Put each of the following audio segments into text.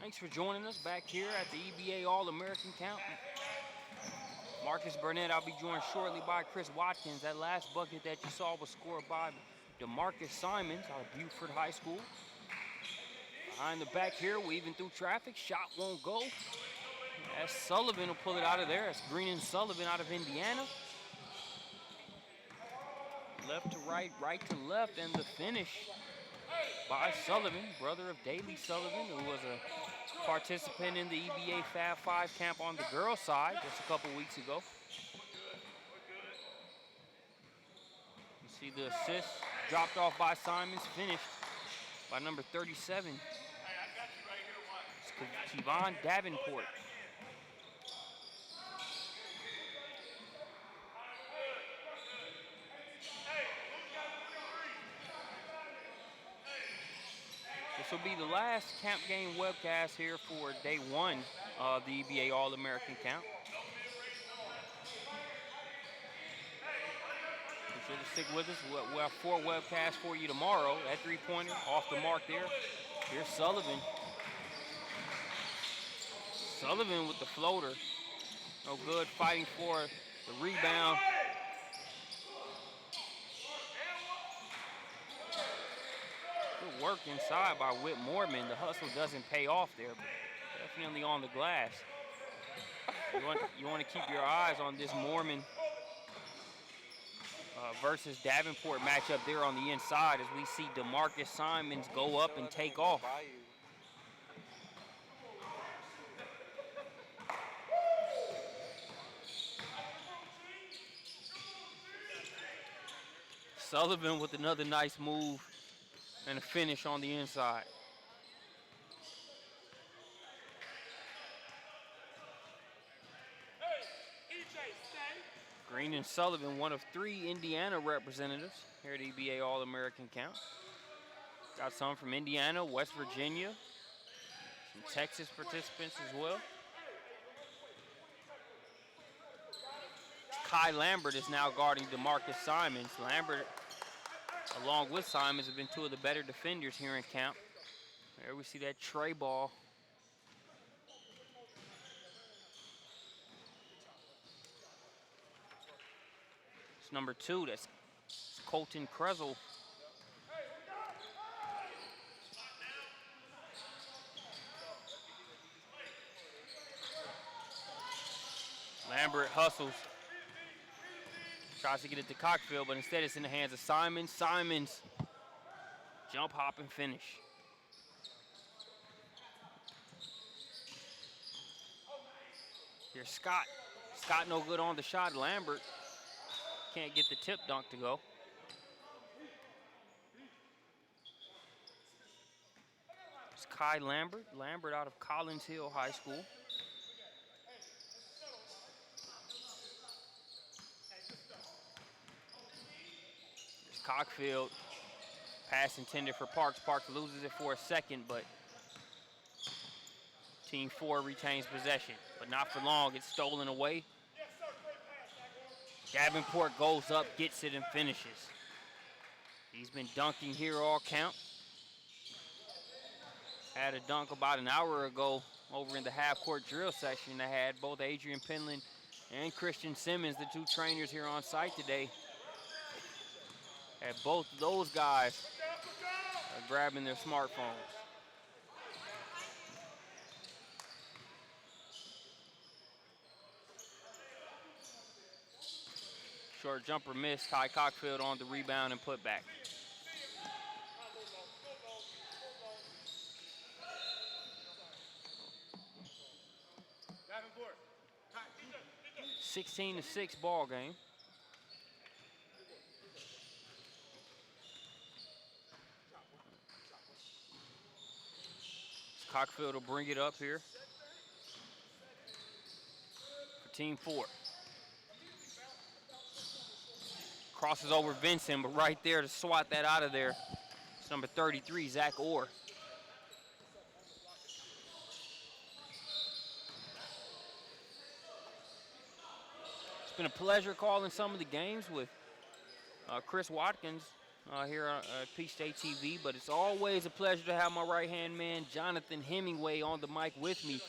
Thanks for joining us back here at the EBA All-American Count. Marcus Burnett, I'll be joined shortly by Chris Watkins. That last bucket that you saw was scored by D'Marcus Simonds out of Buford High School. Behind the back here, weaving through traffic, shot won't go. As Sullivan will pull it out of there. That's Greenan Sullivan out of Indiana. Left to right, right to left, and the finish by Sullivan, brother of Daley Sullivan, who was a participant in the EBA Fab 5 camp on the girls' side just a couple weeks ago. You see the assist dropped off by Simonds, finished by number 37. It's Kyvon Davenport. This will be the last camp game webcast here for day one of the EBA All-American Count. Be sure to stick with us. We'll have 4 webcasts for you tomorrow. That three-pointer off the mark there. Here's Sullivan. Sullivan with the floater. No good, fighting for the rebound. Good work inside by Whit Moreman. The hustle doesn't pay off there, but definitely on the glass. You want to keep your eyes on this Moreman versus Davenport matchup there on the inside as we see D'Marcus Simonds go up and take off. Sullivan with another nice move and a finish on the inside. Greenan Sullivan, one of 3 Indiana representatives here at EBA All-American Count. Got some from Indiana, West Virginia, some Texas participants as well. Kai Lambert is now guarding D'Marcus Simonds. Lambert, along with Simonds, have been 2 of the better defenders here in camp. There we see that tray ball. It's number 2, that's Colton Krezel. Lambert hustles. Tries to get it to Cockfield, but instead it's in the hands of Simonds. Simonds, jump, hop, and finish. Here's Scott. Scott no good on the shot. Lambert can't get the tip dunk to go. It's Kai Lambert. Lambert out of Collins Hill High School. Cockfield, pass intended for Parks. Parks loses it for a second, but Team 4 retains possession, but not for long. It's stolen away. Davenport goes up, gets it, and finishes. He's been dunking here all count. Had a dunk about an hour ago over in the half-court drill section that had both Adrian Penland and Preston Simmons, the 2 trainers here on site today. And both of those guys are grabbing their smartphones. Short jumper missed. Ty Cockfield on the rebound and put back. Davenport. 16-6 ball game. Cockfield will bring it up here for Team 4. Crosses over Vincent, but right there to swat that out of there, it's number 33, Zac Orr. It's been a pleasure calling some of the games with Chris Watkins, here on Peach State TV, but it's always a pleasure to have my right-hand man, Jonathan Hemingway, on the mic with me.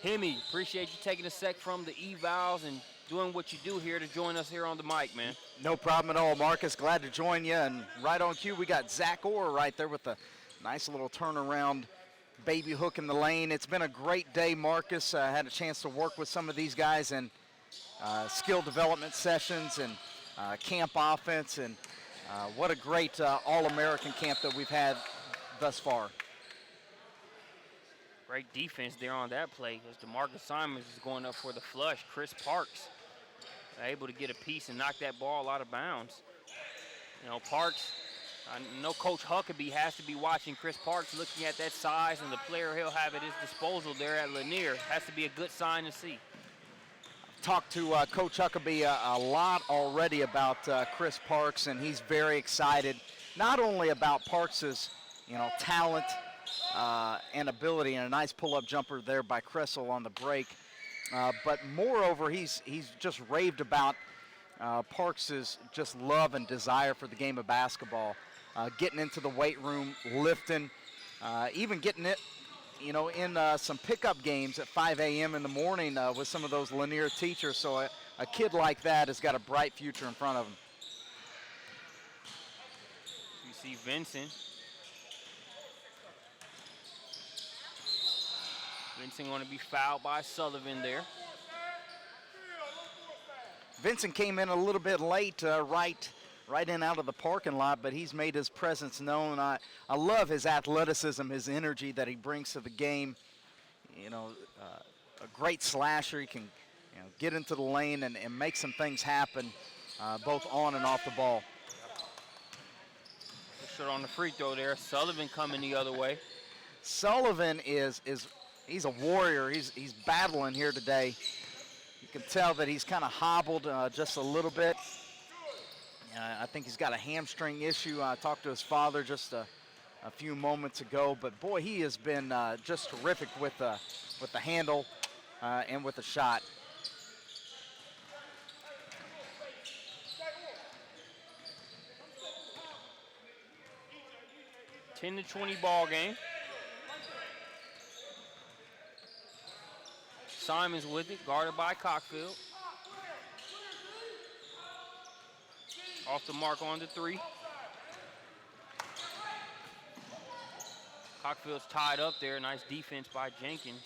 Hemi, appreciate you taking a sec from the evals and doing what you do here to join us here on the mic, man. No problem at all, Marcus. Glad to join you. And right on cue, we got Zac Orr right there with a nice little turnaround baby hook in the lane. It's been a great day, Marcus. I had a chance to work with some of these guys in skill development sessions and camp offense, and what a great All-American camp that we've had thus far. Great defense there on that play as D'Marcus Simonds is going up for the flush. Chris Parks able to get a piece and knock that ball out of bounds. You know, Parks, I know Coach Huckabee has to be watching Chris Parks, looking at that size and the player he'll have at his disposal there at Lanier. Has to be a good sign to see. Talked to Coach Huckabee a lot already about Chris Parks, and he's very excited, not only about Parks's, talent and ability, and a nice pull-up jumper there by Kressel on the break, but moreover, he's just raved about Parks's just love and desire for the game of basketball, getting into the weight room, lifting, even getting it, in some pickup games at 5 a.m. in the morning with some of those Lanier teachers. So a kid like that has got a bright future in front of him. You see Vincent. Vincent going to be fouled by Sullivan there. Vincent came in a little bit late, right in out of the parking lot, but he's made his presence known. I love his athleticism, his energy that he brings to the game. A great slasher. He can get into the lane and make some things happen, both on and off the ball. Short on the free throw there. Sullivan coming the other way. Sullivan he's a warrior. He's battling here today. You can tell that he's kind of hobbled just a little bit. I think he's got a hamstring issue. I talked to his father just a few moments ago, but boy, he has been just terrific with the handle and with the shot. $10 to 20 ball game. Simonds with it, guarded by Cockfield. Off the mark on the three. Cockfield's tied up there. Nice defense by Jenkins.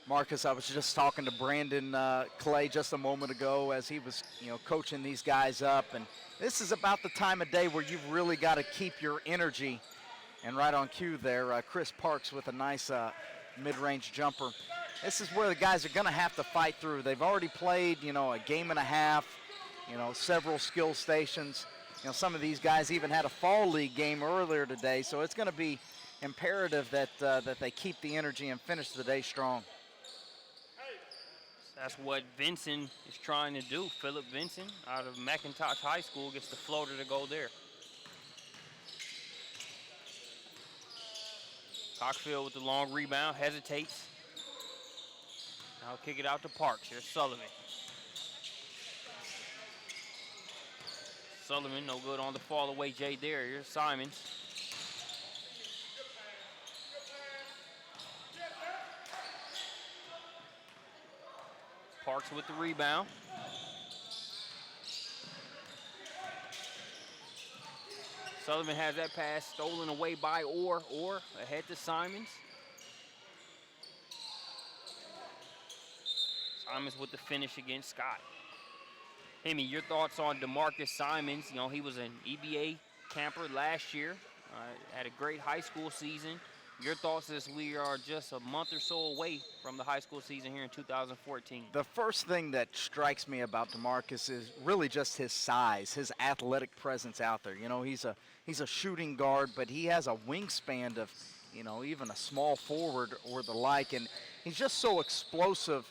Marcus, I was just talking to Brandon Clay just a moment ago as he was, coaching these guys up. And this is about the time of day where you've really got to keep your energy. And right on cue there, Chris Parks with a nice mid-range jumper. This is where the guys are going to have to fight through. They've already played, a game and a half, several skill stations. Some of these guys even had a fall league game earlier today, so it's going to be imperative that they keep the energy and finish the day strong. That's what Vincent is trying to do. Philip Vincent out of McIntosh High School gets the floater to go there. Cockfield with the long rebound, hesitates. Now kick it out to Parks. Here's Sullivan. Sullivan, no good on the fall away Jay there. Here's Simonds. Parks with the rebound. Sullivan has that pass stolen away by Orr. Orr ahead to Simonds. Simonds with the finish against Scott. Hemi, your thoughts on D'Marcus Simonds? He was an EBA camper last year. Had a great high school season. Your thoughts as we are just a month or so away from the high school season here in 2014. The first thing that strikes me about D'Marcus is really just his size, his athletic presence out there. He's a shooting guard, but he has a wingspan of, even a small forward or the like, and he's just so explosive,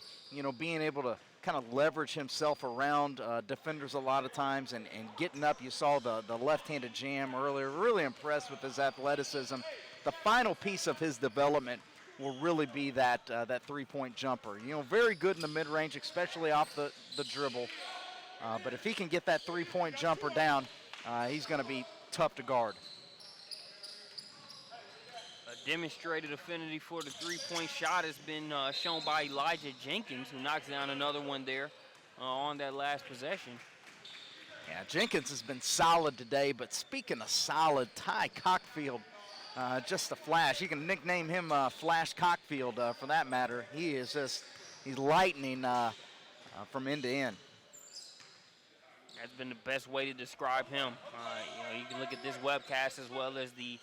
being able to kind of leverage himself around defenders a lot of times and getting up. You saw the left-handed jam earlier. Really impressed with his athleticism. The final piece of his development will really be that three-point jumper. Very good in the mid-range, especially off the dribble. But if he can get that three-point jumper down, he's going to be tough to guard. A demonstrated affinity for the three-point shot has been shown by Elijah Jenkins, who knocks down another one there on that last possession. Yeah, Jenkins has been solid today, but speaking of solid, Ty Cockfield, just a flash. You can nickname him Flash Cockfield for that matter. He is just, he's lightning from end to end. That's been the best way to describe him. You can look at this webcast as well as the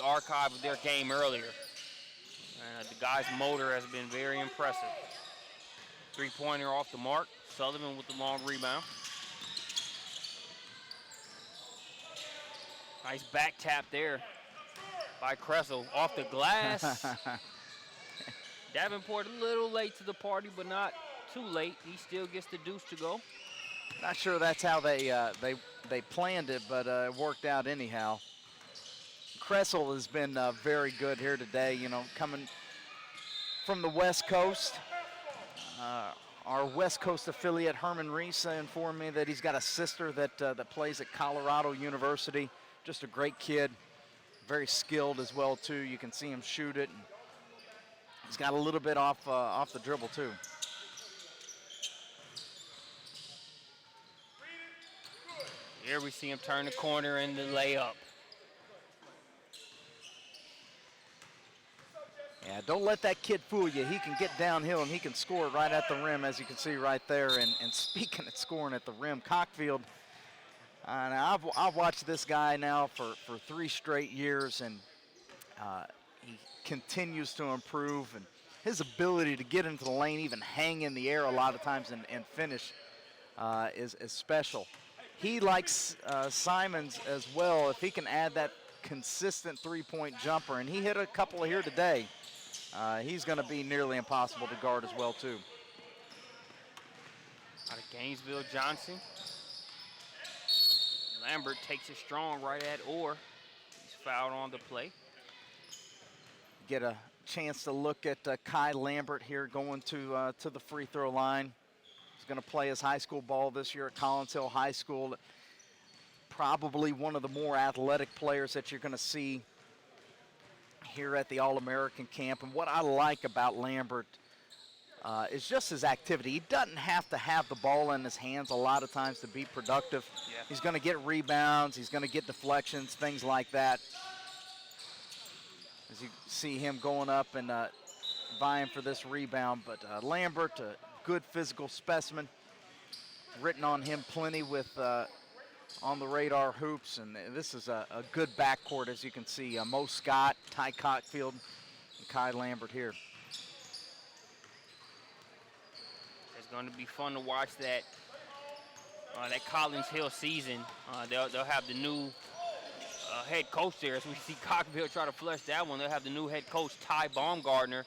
archive of their game earlier. The guy's motor has been very impressive. Three-pointer off the mark. Sullivan with the long rebound. Nice back tap there by Kressel off the glass. Davenport a little late to the party, but not too late. He still gets the deuce to go. Not sure that's how they planned it, but it worked out anyhow. Kressel has been very good here today, coming from the West Coast. Our West Coast affiliate, Herman Reese, informed me that he's got a sister that plays at Colorado University. Just a great kid, very skilled as well, too. You can see him shoot it. And he's got a little bit off the dribble, too. Here we see him turn the corner and the layup. Yeah, don't let that kid fool you. He can get downhill and he can score right at the rim, as you can see right there. And speaking of scoring at the rim, Cockfield, now I've watched this guy now for 3 straight years, and he continues to improve. And his ability to get into the lane, even hang in the air a lot of times and finish is special. He likes Simonds as well. If he can add that consistent three-point jumper, and he hit a couple here today, he's going to be nearly impossible to guard as well, too. Out of Gainesville, Johnson. Lambert takes it strong right at Orr. He's fouled on the play. Get a chance to look at Kai Lambert here going to the free throw line. He's going to play his high school ball this year at Collins Hill High School. Probably one of the more athletic players that you're going to see here at the All-American camp. And what I like about Lambert is just his activity. He doesn't have to have the ball in his hands a lot of times to be productive. Yeah. He's going to get rebounds. He's going to get deflections, things like that. As you see him going up and vying for this rebound. But Lambert, a good physical specimen. Written on him plenty with on the radar hoops, and this is a good backcourt, as you can see. Mo Scott, Ty Cockfield, and Kai Lambert here. It's going to be fun to watch that Collins Hill season. They'll have the new head coach there. As we see Cockfield try to flush that one, they'll have the new head coach, Ty Baumgartner,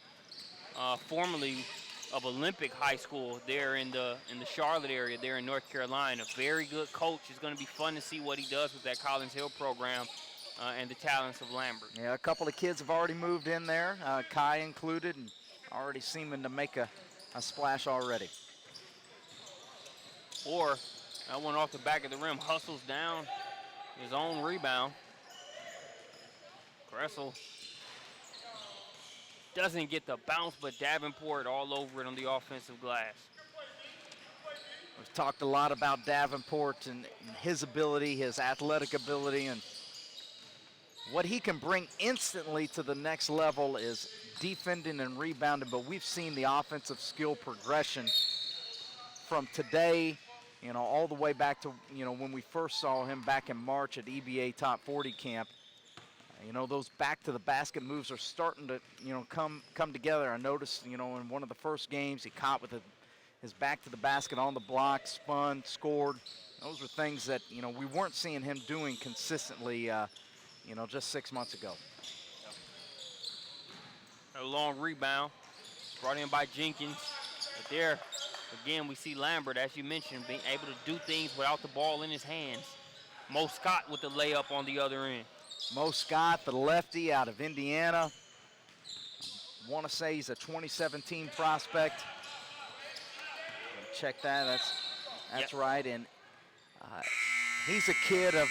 formerly of Olympic High School there in the Charlotte area there in North Carolina. Very good coach. It's going to be fun to see what he does with that Collins Hill program and the talents of Lambert. Yeah, a couple of kids have already moved in there, Kai included, and already seeming to make a splash already. Or that one off the back of the rim, hustles down his own rebound. Kressel doesn't get the bounce, but Davenport all over it on the offensive glass. We've talked a lot about Davenport and his ability, his athletic ability, and what he can bring instantly to the next level is defending and rebounding, but we've seen the offensive skill progression from today, all the way back to, when we first saw him back in March at EBA Top 40 camp. Those back to the basket moves are starting to, come together. I noticed, in one of the first games, he caught with his back to the basket on the block, spun, scored. Those were things that, we weren't seeing him doing consistently, just 6 months ago. A long rebound brought in by Jenkins. But there, again, we see Lambert, as you mentioned, being able to do things without the ball in his hands. Mo Scott with the layup on the other end. Mo Scott, the lefty out of Indiana. I want to say he's a 2017 prospect. Check that. That's That's right, and he's a kid of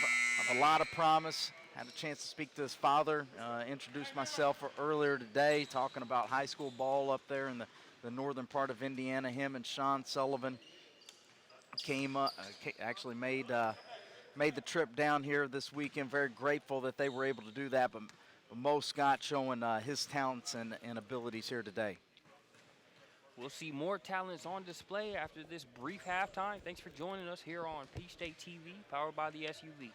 a lot of promise. Had a chance to speak to his father, introduce myself earlier today, talking about high school ball up there in the northern part of Indiana. Him and Sean Sullivan came up, actually made the trip down here this weekend. Very grateful that they were able to do that, but Mo Scott showing his talents and abilities here today. We'll see more talents on display after this brief halftime. Thanks for joining us here on Peach State TV, powered by the SUV.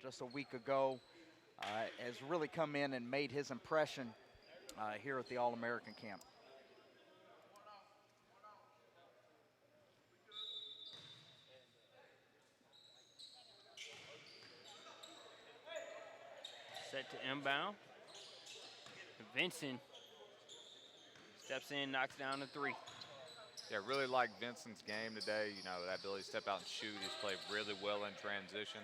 Just a week ago, has really come in and made his impression here at the All-American camp. Set to inbound. Vincent steps in, knocks down the three. Yeah, really like Vincent's game today. You know, that ability to step out and shoot. He's played really well in transition.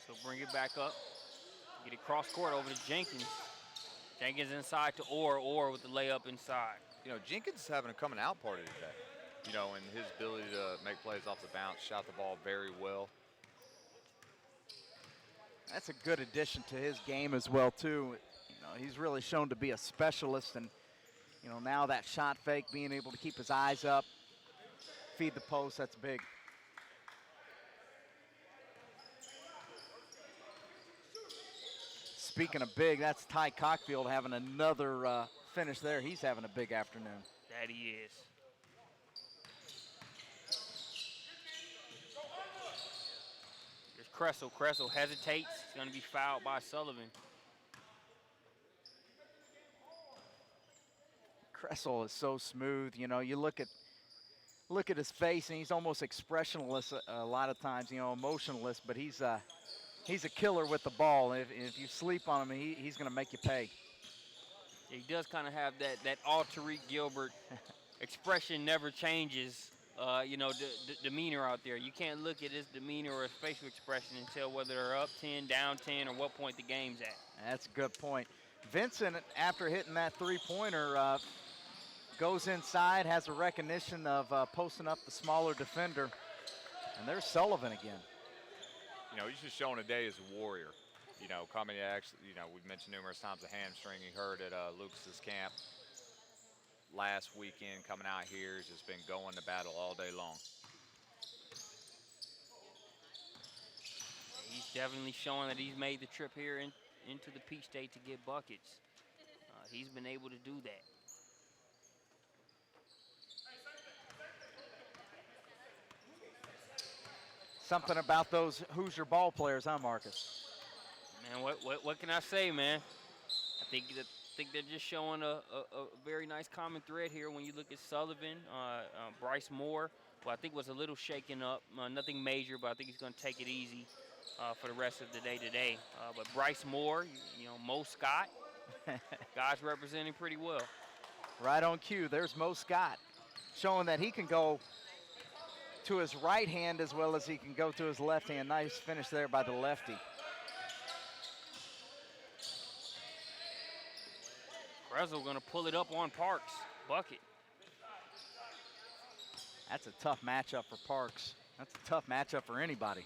So bring it back up. Get it cross court over to Jenkins. Jenkins inside to Orr. Orr with the layup inside. You know, Jenkins is having a coming out party today. You know, and his ability to make plays off the bounce, shot the ball very well. That's a good addition to his game as well, too. You know, he's really shown to be a specialist, and, you know, now that shot fake, being able to keep his eyes up, feed the post, that's big. Speaking of big, that's Ty Cockfield having another finish there. He's having a big afternoon. That he is. Here's Kressel. Kressel hesitates. He's going to be fouled by Sullivan. Kressel is so smooth. You know, you look at his face, and he's almost expressionless a lot of times. You know, emotionless, but he's a killer with the ball. If you sleep on him, he's going to make you pay. He does kind of have that Tariq Gilbert expression never changes. You know, the demeanor out there. You can't look at his demeanor or his facial expression and tell whether they're up 10, down 10, or what point the game's at. That's a good point. Vincent, after hitting that three-pointer, goes inside, has a recognition of posting up the smaller defender. And there's Sullivan again. You know, he's just showing today as a warrior. You know, coming actually, you know, we've mentioned numerous times the hamstring he hurt at Lucas's camp last weekend. Coming out here, has just been going to battle all day long. Definitely showing that he's made the trip here into the Peach State to get buckets. He's been able to do that. Something about those Hoosier ball players, huh, Marcus? Man, what can I say, man? I think they're just showing a very nice common thread here when you look at Sullivan, Bryce Moore, who I think was a little shaken up. Nothing major, but I think he's going to take it easy for the rest of the day today. But Bryce Moore, you know, Mo Scott, guys representing pretty well. Right on cue. There's Mo Scott, showing that he can go to his right hand as well as he can go to his left hand. Nice finish there by the lefty. Gressel going to pull it up on Parks. Bucket. That's a tough matchup for Parks. That's a tough matchup for anybody.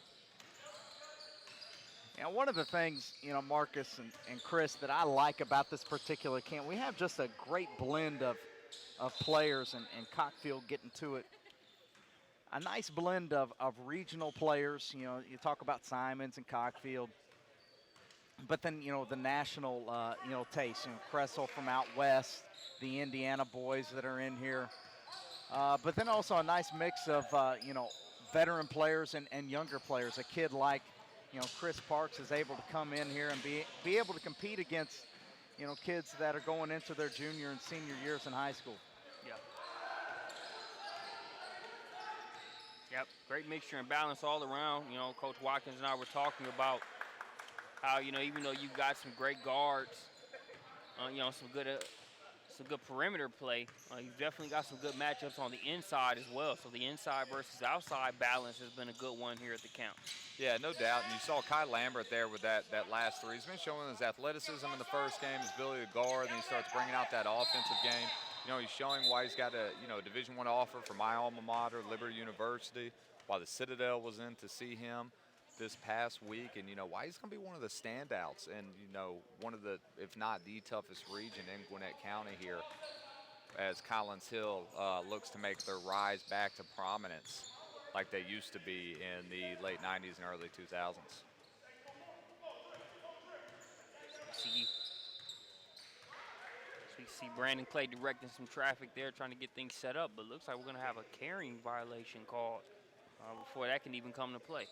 Now, one of the things, you know, Marcus and Chris, that I like about this particular camp, we have just a great blend of players, and Cockfield getting to it. A nice blend of regional players. You know, you talk about Simonds and Cockfield. But then, you know, the national, you know, taste. You know, Gressel from out west, the Indiana boys that are in here. But then also a nice mix of, you know, veteran players and younger players. A kid like, you know, Chris Parks is able to come in here and be able to compete against, you know, kids that are going into their junior and senior years in high school. Yep, great mixture and balance all around. You know, Coach Watkins and I were talking about how, you know, even though you've got some great guards, you know, some good perimeter play, you've definitely got some good matchups on the inside as well. So the inside versus outside balance has been a good one here at the camp. Yeah, no doubt. And you saw Kai Lambert there with that last three. He's been showing his athleticism in the first game, his ability to guard, and he starts bringing out that offensive game. You know, he's showing why he's got a, you know, Division I offer from my alma mater, Liberty University, why the Citadel was in to see him this past week, and, you know, why he's going to be one of the standouts and, you know, one of the, if not the toughest region in Gwinnett County here as Collins Hill looks to make their rise back to prominence like they used to be in the late 90s and early 2000s. We see Brandon Clay directing some traffic there, trying to get things set up, but looks like we're going to have a carrying violation called before that can even come to play.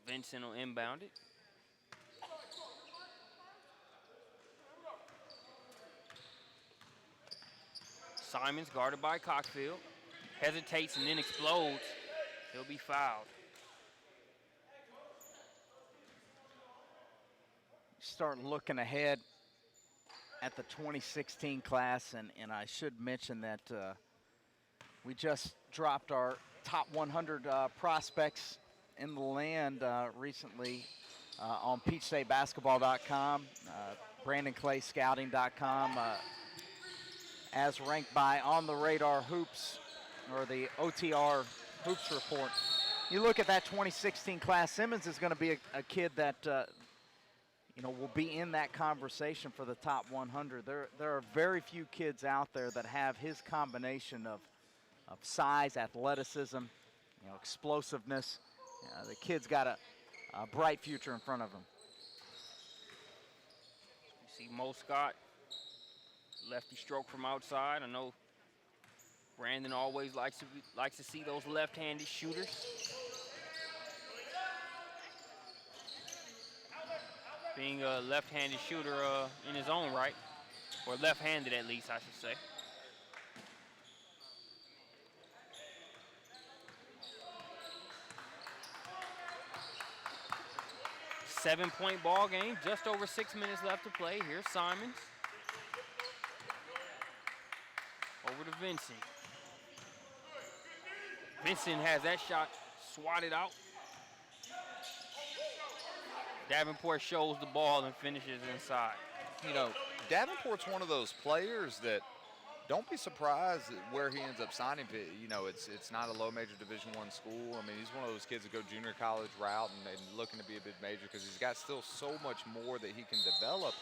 Vincent will inbound it. Simonds guarded by Cockfield. Hesitates and then explodes. He'll be fouled. Start looking ahead at the 2016 class, and I should mention that we just dropped our top 100 prospects in the land recently on PeachStateBasketball.com, BrandonClayScouting.com, as ranked by On the Radar Hoops, or the OTR Hoops Report. You look at that 2016 class, Simmons is going to be a kid that you know, will be in that conversation for the top 100. There are very few kids out there that have his combination of size, athleticism, you know, explosiveness. The kid's got a bright future in front of him. You see Mo Scott, lefty stroke from outside. I know Brandon always likes to see those left-handed shooters. Being a left-handed shooter in his own right, or left-handed at least, I should say. Seven-point ball game, just over 6 minutes left to play. Here's Simonds. Over to Vincent. Vincent has that shot swatted out. Davenport shows the ball and finishes inside. You know, Davenport's one of those players that don't be surprised at where he ends up signing. You know, it's not a low major Division I school. I mean, he's one of those kids that go junior college route and looking to be a big major because he's got still so much more that he can develop.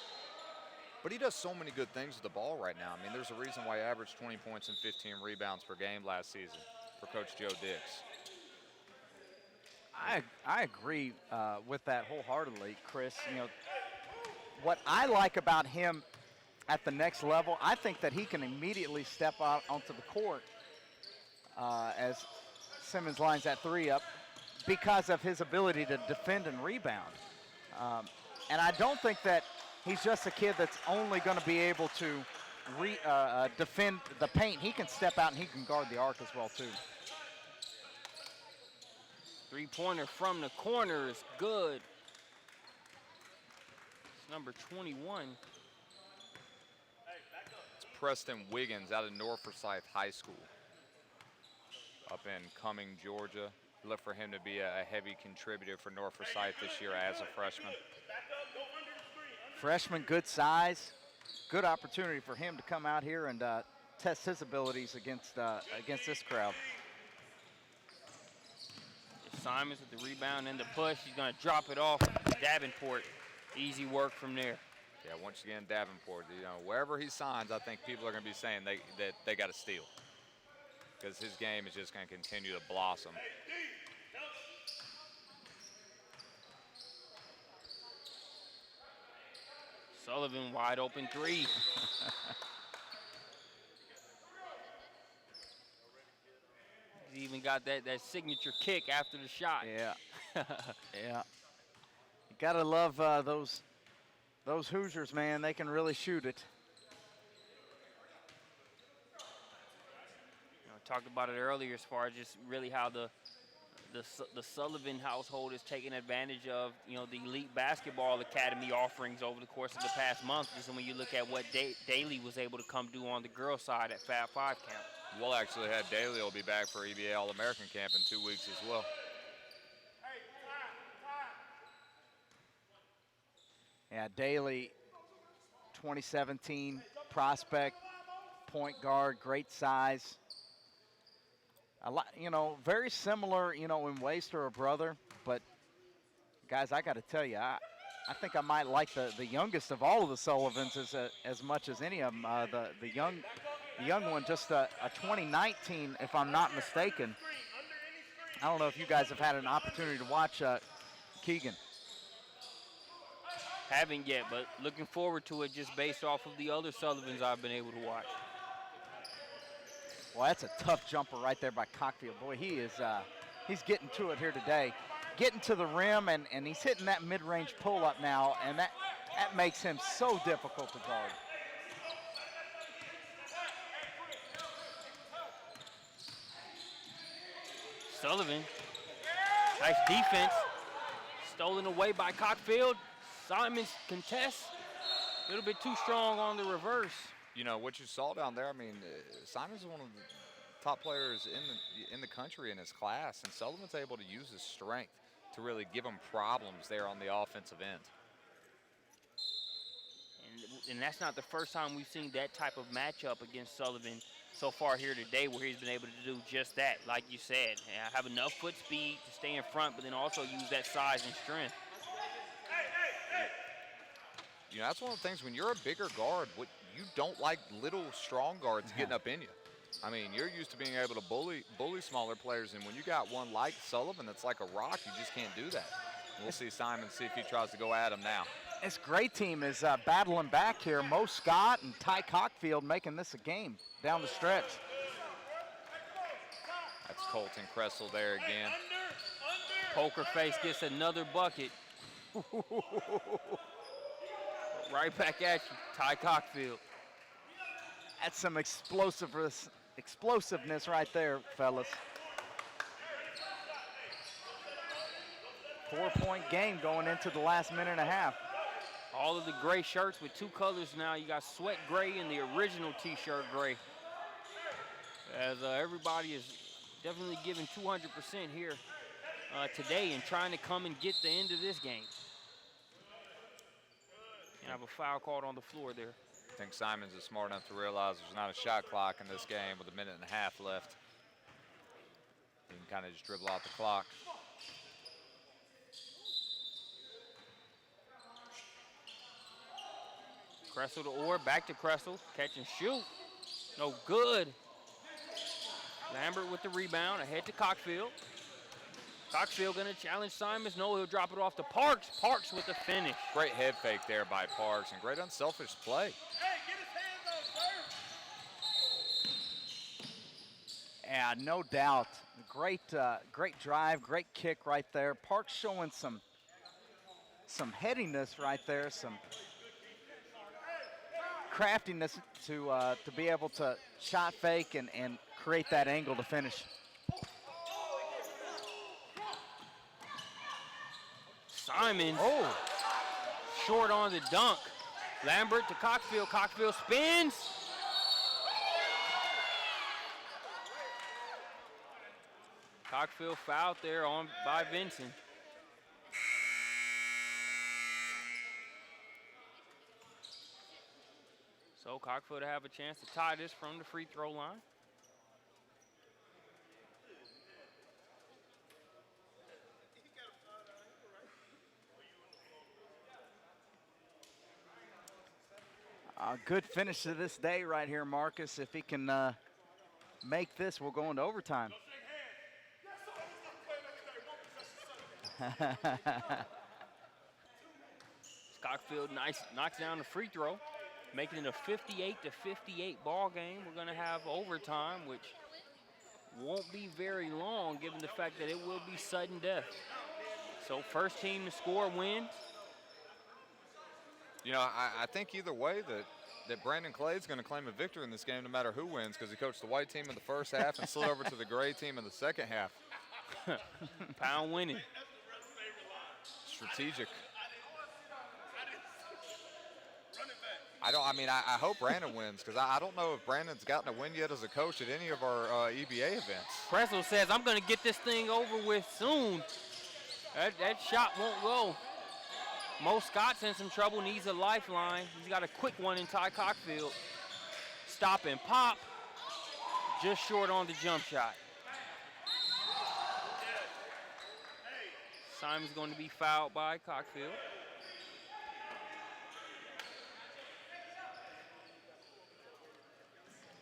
But he does so many good things with the ball right now. I mean, there's a reason why he averaged 20 points and 15 rebounds per game last season for Coach Joe Dix. I agree with that wholeheartedly, Chris. You know, what I like about him at the next level, I think that he can immediately step out onto the court as Simmons lines that three up because of his ability to defend and rebound. And I don't think that he's just a kid that's only going to be able to defend the paint. He can step out and he can guard the arc as well, too. Three-pointer from the corner is good. It's number 21. It's Preston Wiggins out of North Forsyth High School up in Cumming, Georgia. Look for him to be a heavy contributor for North Forsyth this year as a freshman. Freshman, good size, good opportunity for him to come out here and test his abilities against this crowd. Simonds with the rebound and the push. He's going to drop it off. Davenport, easy work from there. Yeah, once again, Davenport, you know, wherever he signs, I think people are going to be saying that they got to steal because his game is just going to continue to blossom. Sullivan wide open three. He's even got that signature kick after the shot. Yeah, yeah. You gotta love those Hoosiers, man. They can really shoot it. You know, I talked about it earlier as far as just really how the Sullivan household is taking advantage of, you know, the elite basketball academy offerings over the course of the past month. Just when you look at what Daly was able to come do on the girls' side at Fab 5 camp. We'll actually have Daly will be back for EBA All-American camp in 2 weeks as well. Yeah, Daly, 2017 prospect, point guard, great size. A lot, you know, very similar, you know, in ways to her brother. But guys, I got to tell you, I think I might like the youngest of all of the Sullivans as much as any of them. The young one, just a 2019, if I'm not mistaken. I don't know if you guys have had an opportunity to watch Keegan. Haven't yet, but looking forward to it just based off of the other Sullivans I've been able to watch. Well, that's a tough jumper right there by Cockfield. Boy, he's getting to it here today. Getting to the rim, and he's hitting that mid-range pull-up now, and that makes him so difficult to guard. Sullivan, nice defense. Stolen away by Cockfield. Simonds contests. A little bit too strong on the reverse. You know, what you saw down there, I mean, Simonds is one of the top players in the country in his class, and Sullivan's able to use his strength to really give him problems there on the offensive end. And that's not the first time we've seen that type of matchup against Sullivan so far here today, where he's been able to do just that, like you said. Have enough foot speed to stay in front, but then also use that size and strength. You know, that's one of the things when you're a bigger guard, what you don't like little strong guards getting up in you. I mean, you're used to being able to bully smaller players, and when you got one like Sullivan that's like a rock, you just can't do that. We'll see Simon see if he tries to go at him now. This great team is battling back here. Maurice Scott and Ty Cockfield making this a game down the stretch. That's Colton Kressel there again. Poker face gets another bucket. Right back at you, Ty Cockfield. That's some explosiveness right there, fellas. 4-point game going into the last minute and a half. All of the gray shirts with two colors now. You got sweat gray and the original t-shirt gray. As everybody is definitely giving 200% here today and trying to come and get the end of this game. And have a foul called on the floor there. I think Simons is smart enough to realize there's not a shot clock in this game with a minute and a half left. He can kind of just dribble out the clock. Kressel to Orr, back to Kressel, catch and shoot. No good. Lambert with the rebound, ahead to Cockfield. Cockfield gonna challenge Simonds. No, he'll drop it off to Parks. Parks with the finish. Great head fake there by Parks and great unselfish play. Yeah, no doubt. Great drive, great kick right there. Parks showing some headiness right there, some craftiness to be able to shot fake and create that angle to finish. Simonds, short on the dunk. Lambert to Cockfield. Cockfield spins. Cockfield fouled there by Vincent. So Cockfield to have a chance to tie this from the free throw line. A good finish to this day right here, Marcus. If he can make this, we'll go into overtime. Cockfield knocks down the free throw, making it a 58-58 ball game. We're going to have overtime, which won't be very long given the fact that it will be sudden death. So first team to score wins. You know, I think either way that Brandon Clade's going to claim a victory in this game no matter who wins, because he coached the white team in the first half and slid over to the gray team in the second half. Pound winning. Strategic. I hope Brandon wins, because I don't know if Brandon's gotten a win yet as a coach at any of our EBA events. Kressel says, I'm going to get this thing over with soon. That shot won't go. Mo Scott's in some trouble, needs a lifeline. He's got a quick one in Ty Cockfield. Stop and pop. Just short on the jump shot. Simon's going to be fouled by Cockfield.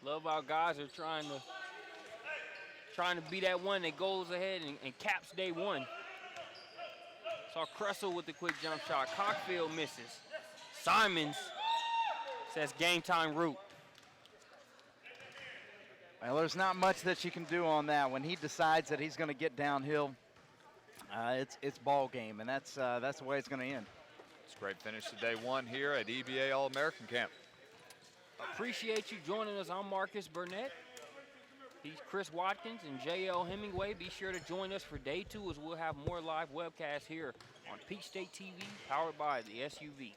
Love how guys are trying to be that one that goes ahead and caps day one. Saw Kressel with the quick jump shot. Cockfield misses. Simonds says game time route. Well, there's not much that you can do on that. When he decides that he's going to get downhill, it's ball game, and that's the way it's going to end. It's a great finish to day one here at EBA All-American Camp. Appreciate you joining us. I'm Marcus Burnett. He's Chris Watkins and J.L. Hemingway. Be sure to join us for day two as we'll have more live webcasts here on Peach State TV, powered by the SUV.